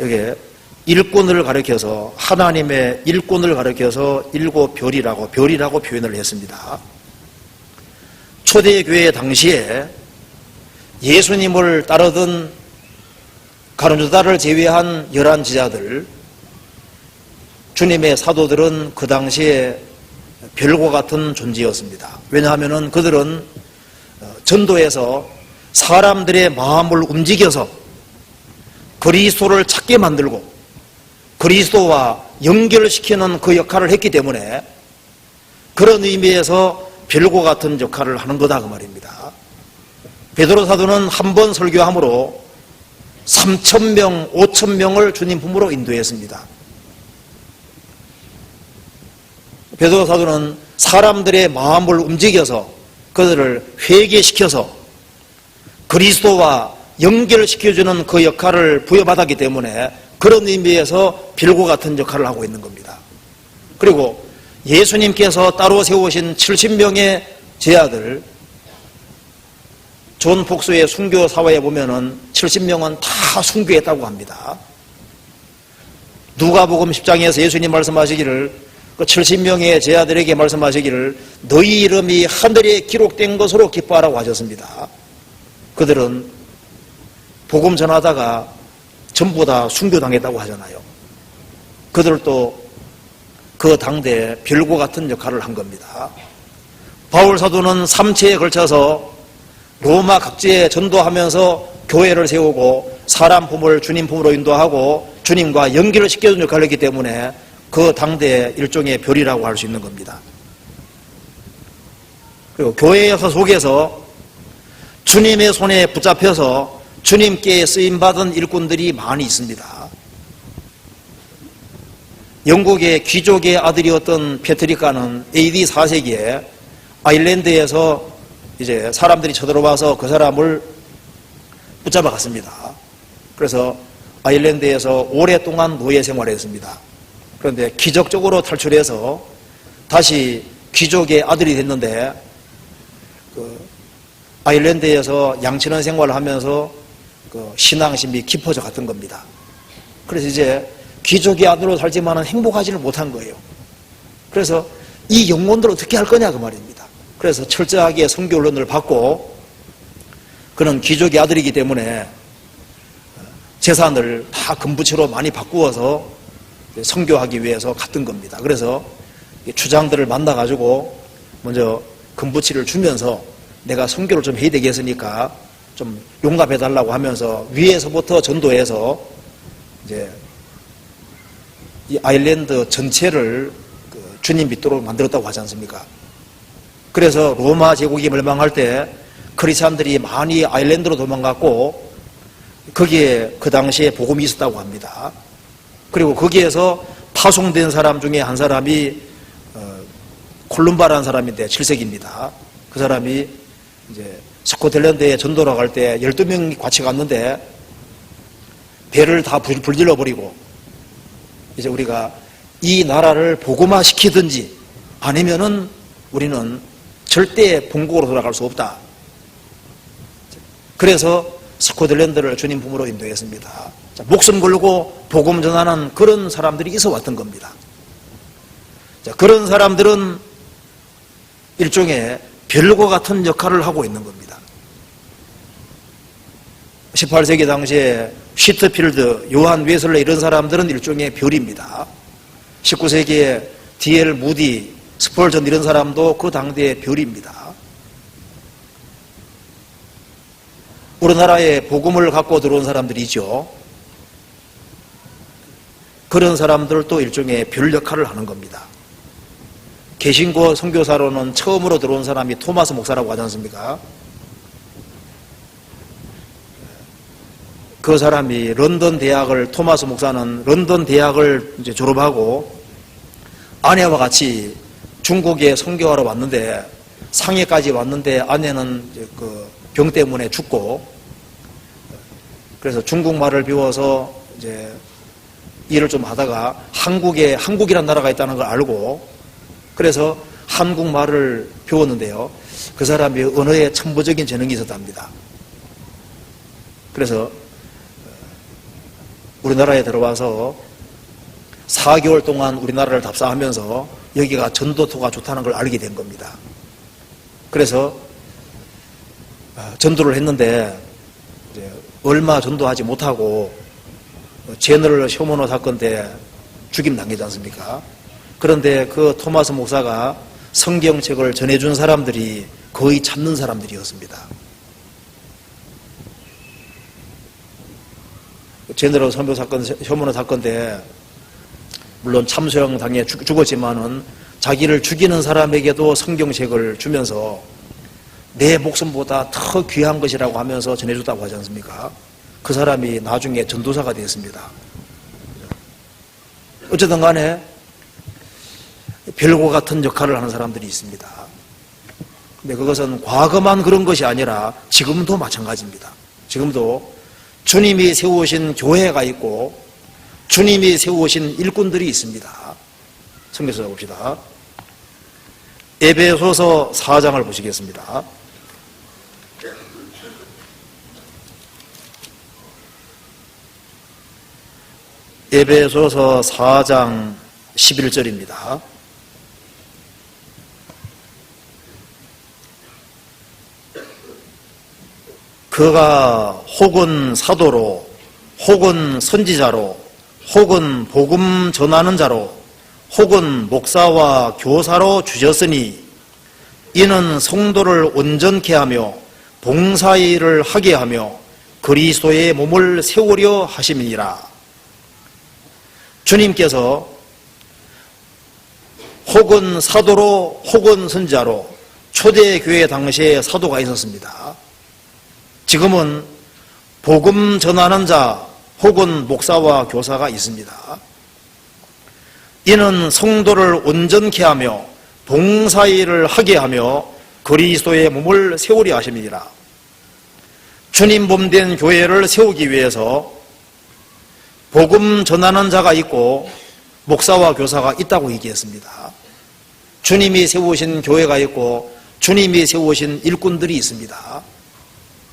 여기에 일꾼을 가리켜서, 하나님의 일꾼을 가리켜서 일곱 별이라고 표현을 했습니다. 초대교회 당시에 예수님을 따르던 가룟유다를 제외한 11지자들, 주님의 사도들은 그 당시에 별과 같은 존재였습니다. 왜냐하면 그들은 전도에서 사람들의 마음을 움직여서 그리스도를 찾게 만들고 그리스도와 연결시키는 그 역할을 했기 때문에 그런 의미에서 별과 같은 역할을 하는 거다 그 말입니다. 베드로 사도는 한 번 설교함으로 3,000명, 5,000명을 주님 품으로 인도했습니다. 베드로 사도는 사람들의 마음을 움직여서 그들을 회개시켜서 그리스도와 연결시켜주는 그 역할을 부여받았기 때문에 그런 의미에서 별과 같은 역할을 하고 있는 겁니다. 그리고 예수님께서 따로 세우신 70명의 제자들, 존 폭스의 순교 사화에 보면은 70명은 다 순교했다고 합니다. 누가복음 10장에서 예수님 말씀하시기를, 그 70명의 제자들에게 말씀하시기를 너희 이름이 하늘에 기록된 것으로 기뻐하라고 하셨습니다. 그들은 복음 전하다가 전부 다 순교당했다고 하잖아요. 그들도 그 당대에 별과 같은 역할을 한 겁니다. 바울 사도는 3차에 걸쳐서 로마 각지에 전도하면서 교회를 세우고 사람 품을 주님 품으로 인도하고 주님과 연결을 시켜주는 역할을 했기 때문에 그 당대의 일종의 별이라고 할 수 있는 겁니다. 그리고 교회 역사 속에서 주님의 손에 붙잡혀서 주님께 쓰임받은 일꾼들이 많이 있습니다. 영국의 귀족의 아들이었던 페트리카는 AD 4세기에 아일랜드에서 이제 사람들이 쳐들어와서 그 사람을 붙잡아 갔습니다. 그래서 아일랜드에서 오랫동안 노예 생활을 했습니다. 그런데 기적적으로 탈출해서 다시 귀족의 아들이 됐는데 아일랜드에서 양치는 생활을 하면서 신앙심이 깊어져 갔던 겁니다. 그래서 이제 귀족의 아들로 살지만은 행복하지는 못한 거예요. 그래서 이 영혼들을 어떻게 할 거냐 그 말입니다. 그래서 철저하게 선교 훈련을 받고 그는 귀족의 아들이기 때문에 재산을 다 금부채로 많이 바꾸어서 선교하기 위해서 갔던 겁니다. 그래서 주장들을 만나가지고 먼저 금부치를 주면서 내가 선교를 좀 해야 되겠으니까 좀 용납해달라고 하면서 위에서부터 전도해서 이제 이 아일랜드 전체를 주님 믿도록 만들었다고 하지 않습니까? 그래서 로마 제국이 멸망할 때 크리스찬들이 많이 아일랜드로 도망갔고 거기에 그 당시에 복음이 있었다고 합니다. 그리고 거기에서 파송된 사람 중에 한 사람이 콜룸바라는 사람인데 7세기입니다. 그 사람이 이제 스코틀랜드에 전도로 갈 때 12명이 같이 갔는데 배를 다 불질러 버리고 이제 우리가 이 나라를 복음화 시키든지 아니면은 우리는 절대 본국으로 돌아갈 수 없다. 그래서 스코틀랜드를 주님 품으로 인도했습니다. 자, 목숨 걸고 복음 전하는 그런 사람들이 있어 왔던 겁니다. 자, 그런 사람들은 일종의 별과 같은 역할을 하고 있는 겁니다. 18세기 당시에 시트필드, 요한 웨슬레 이런 사람들은 일종의 별입니다. 19세기에 D.L. 무디, 스펄전 이런 사람도 그 당대의 별입니다. 우리나라에 복음을 갖고 들어온 사람들이죠. 그런 사람들도 일종의 별 역할을 하는 겁니다. 개신교 선교사로는 처음으로 들어온 사람이 토마스 목사라고 하지 않습니까? 그 사람이 토마스 목사는 런던 대학을 이제 졸업하고 아내와 같이 중국에 선교하러 왔는데 상해까지 왔는데 아내는 그 병 때문에 죽고 그래서 중국말을 배워서 이제 일을 좀 하다가 한국이란 나라가 있다는 걸 알고 그래서 한국말을 배웠는데요. 그 사람이 언어에 천부적인 재능이 있었답니다. 그래서 우리나라에 들어와서 4개월 동안 우리나라를 답사하면서 여기가 전도토가 좋다는 걸 알게 된 겁니다. 그래서 전도를 했는데 얼마 전도하지 못하고 제너럴 쇼머너 사건 때 죽임 당하지 않습니까? 그런데 그 토마스 목사가 성경책을 전해준 사람들이 거의 찾는 사람들이었습니다. 제너럴 선교 사건, 쇼머너 사건 때 물론 참수형 당해 죽었지만은 자기를 죽이는 사람에게도 성경책을 주면서 내 목숨보다 더 귀한 것이라고 하면서 전해줬다고 하지 않습니까? 그 사람이 나중에 전도사가 되었습니다. 어쨌든 간에 별과 같은 역할을 하는 사람들이 있습니다. 근데 그것은 과거만 그런 것이 아니라 지금도 마찬가지입니다. 지금도 주님이 세우신 교회가 있고 주님이 세우신 일꾼들이 있습니다. 성경서 봅시다. 에베소서 4장을 보시겠습니다. 에베소서 4장 11절입니다. 그가 혹은 사도로 혹은 선지자로 혹은 복음 전하는 자로 혹은 목사와 교사로 주셨으니 이는 성도를 온전케 하며 봉사일을 하게 하며 그리스도의 몸을 세우려 하심이니라. 주님께서 혹은 사도로 혹은 선지자로 초대교회 당시에 사도가 있었습니다. 지금은 복음 전하는 자 혹은 목사와 교사가 있습니다. 이는 성도를 온전케 하며 봉사일을 하게 하며 그리스도의 몸을 세우려 하심이니라. 주님 몸된 교회를 세우기 위해서 복음 전하는 자가 있고 목사와 교사가 있다고 얘기했습니다. 주님이 세우신 교회가 있고 주님이 세우신 일꾼들이 있습니다.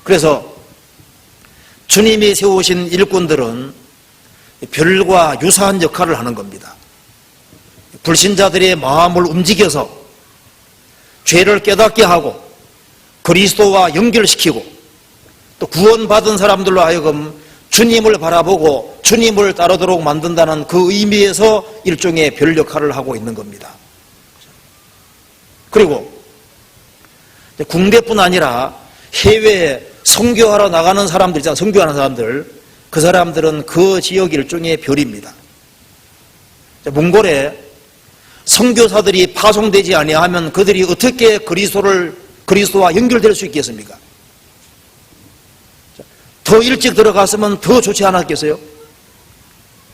그래서 주님이 세우신 일꾼들은 별과 유사한 역할을 하는 겁니다. 불신자들의 마음을 움직여서 죄를 깨닫게 하고 그리스도와 연결시키고 또 구원받은 사람들로 하여금 주님을 바라보고 주님을 따르도록 만든다는 그 의미에서 일종의 별 역할을 하고 있는 겁니다. 그리고 국내뿐 아니라 해외에 선교하러 나가는 사람들 있잖아요. 선교하는 사람들. 그 사람들은 그 지역 일종의 별입니다. 몽골에 선교사들이 파송되지 아니하면 그들이 어떻게 그리스도와 연결될 수 있겠습니까? 더 일찍 들어갔으면 더 좋지 않았겠어요?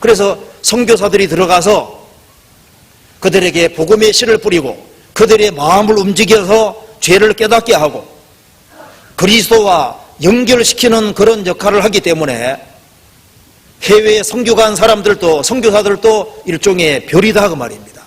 그래서 선교사들이 들어가서 그들에게 복음의 씨를 뿌리고 그들의 마음을 움직여서 죄를 깨닫게 하고 그리스도와 연결시키는 그런 역할을 하기 때문에 해외에 선교 간 사람들도 선교사들도 일종의 별이다 그 말입니다.